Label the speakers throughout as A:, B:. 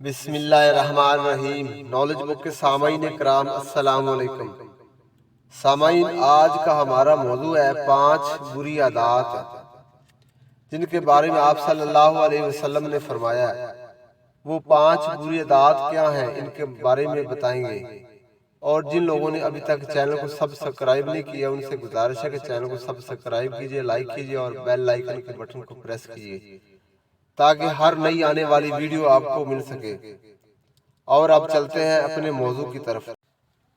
A: بسم اللہ الرحمن الرحیم۔ نالج بک کے سامعین کرام السلام علیکم۔ سامعین، آج کا ہمارا موضوع ہے 5 بری عادات جن کے بارے میں آپ صلی اللہ علیہ وسلم نے فرمایا ہے۔ وہ 5 بری عادات کیا ہیں ان کے بارے میں بتائیں گے، اور جن لوگوں نے ابھی تک چینل کو سبسکرائب نہیں کیا ان سے گزارش ہے کہ چینل کو سبسکرائب کیجئے، لائک کیجئے اور بیل آئیکن کے بٹن کو پریس کیجئے تاکہ ہر نئی آنے والی ویڈیو آپ کو مل سکے۔ اور اب چلتے ہیں اپنے موضوع کی طرف۔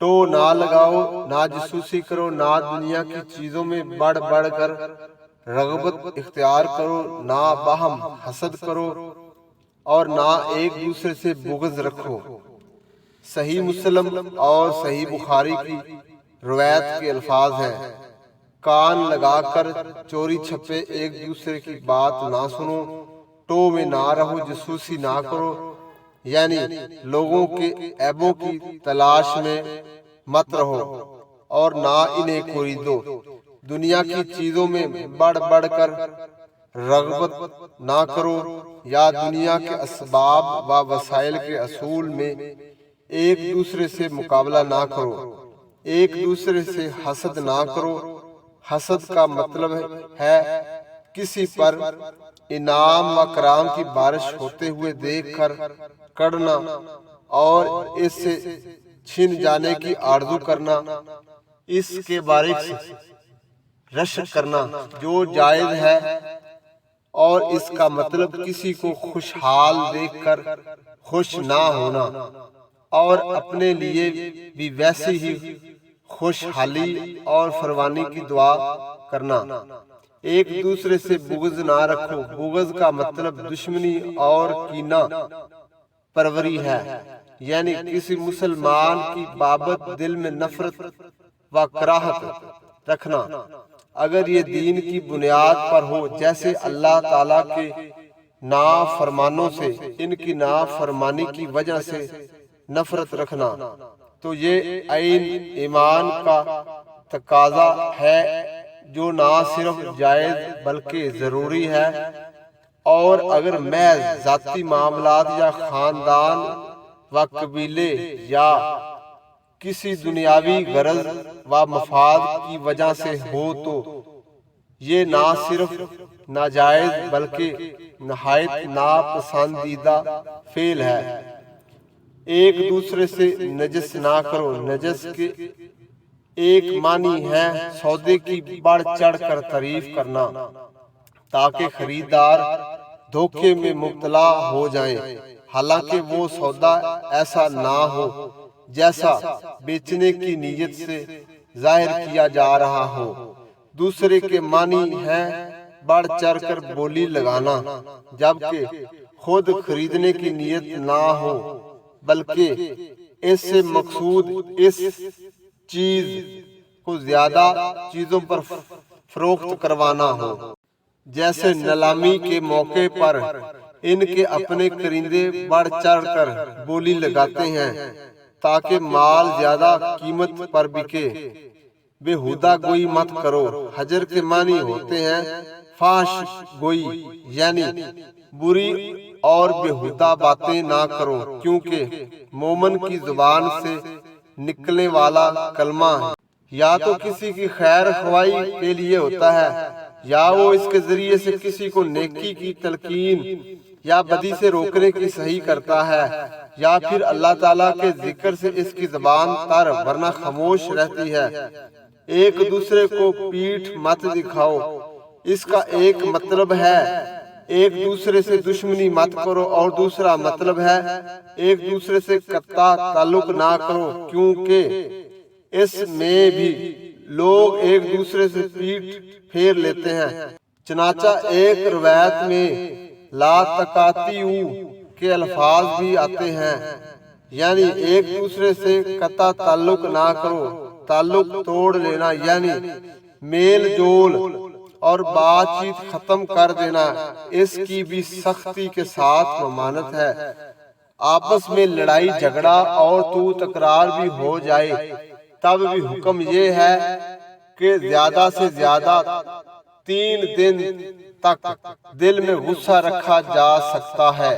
A: تو نہ لگاؤ، نہ جاسوسی کرو، نہ دنیا کی چیزوں میں بڑھ بڑھ کر رغبت اختیار کرو، نہ باہم حسد کرو اور نہ ایک دوسرے سے بغض رکھو۔ صحیح مسلم اور صحیح بخاری کی روایت کے الفاظ ہیں، کان لگا کر چوری چھپے ایک دوسرے کی بات نہ سنو، ٹو میں نہ رہو، جاسوسی نہ کرو، یعنی لوگوں کے عیبوں کی تلاش میں مت رہو اور نہ انہیں خریدو۔ دنیا کی چیزوں میں بڑھ بڑھ کر رغبت نہ کرو یا دنیا کے اسباب و وسائل کے اصول میں ایک دوسرے سے مقابلہ نہ کرو، ایک دوسرے سے حسد نہ کرو۔ حسد کا مطلب ہے کسی پر انعام و کرام کی بارش ہوتے ہوئے دیکھ کر کڑنا اور اس سے چھن جانے کی آرزو کرنا، اس کے بارش رشک کرنا جو جائز ہے، اور اس کا مطلب کسی کو خوشحال دیکھ کر خوش نہ ہونا اور اپنے لیے بھی ویسی ہی خوشحالی اور فراوانی کی دعا کرنا۔ ایک دوسرے سے بغض نہ رکھو۔ بغض کا مطلب دشمنی اور کینہ پروری ہے، یعنی کسی مسلمان کی بابت دل میں نفرت و کراہت رکھنا، اگر یہ دین کی بنیاد پر ہو، جیسے اللہ تعالیٰ کے نافرمانوں سے ان کی نافرمانی کی وجہ سے نفرت رکھنا، تو یہ عین ایمان کا تقاضا ہے جو نہ صرف جائز بلکہ ضروری ہے۔ اور اگر محض ذاتی معاملات یا خاندان و قبیلے یا کسی دنیاوی غرض و مفاد کی وجہ سے ہو تو یہ نہ صرف ناجائز بلکہ نہایت ناپسندیدہ فعل ہے۔ ایک دوسرے سے نجس نہ کرو۔ نجس کے ایک معنی ہے سودے کی بڑھ چڑھ کر تعریف کرنا تاکہ خریدار دھوکے میں مبتلا ہو جائیں، حالانکہ وہ سودا ایسا نہ ہو جیسا بیچنے کی نیت سے ظاہر کیا جا رہا ہو۔ دوسرے کے معنی ہے بڑھ چڑھ کر بولی لگانا، جبکہ خود خریدنے کی نیت نہ ہو، بلکہ اس سے مقصود اس چیز کو زیادہ چیزوں پر فروخت کروانا ہو۔ جیسے نیلامی کے موقع پر ان کے اپنے کرندے بڑھ چڑھ کر بولی لگاتے ہیں تاکہ مال زیادہ قیمت پر بکے۔ بےہودہ گوئی مت کرو۔ حجر کے معنی ہوتے ہیں فحش گوئی، یعنی بری اور بےہودہ باتیں نہ کرو، کیونکہ مومن کی زبان سے نکلنے والا کلمہ یا تو کسی کی خیر خواہی کے لیے ہوتا ہے، یا وہ اس کے ذریعے سے کسی کو نیکی کی تلقین یا بدی سے روکنے کی صحیح کرتا ہے، یا پھر اللہ تعالیٰ کے ذکر سے اس کی زبان تر ورنہ خاموش رہتی ہے۔ ایک دوسرے کو پیٹھ مت دکھاؤ۔ اس کا ایک مطلب ہے ایک دوسرے سے دشمنی مت کرو، اور دوسرا مطلب ہے ایک دوسرے سے قطع تعلق نہ کرو، کیونکہ اس میں بھی لوگ ایک دوسرے سے پیٹھ پھیر لیتے ہیں۔ چنانچہ ایک روایت میں لا تقاطعوا کے الفاظ بھی آتے ہیں، یعنی ایک دوسرے سے قطع تعلق نہ کرو۔ تعلق توڑ لینا یعنی میل جول اور بات چیت ختم کر دینا، اس کی بھی سختی کے ساتھ ممانعت ہے۔ آپس میں لڑائی جھگڑا اور تو تکرار بھی ہو جائے تب بھی حکم یہ ہے کہ زیادہ سے زیادہ 3 دن تک دل میں غصہ رکھا جا سکتا ہے۔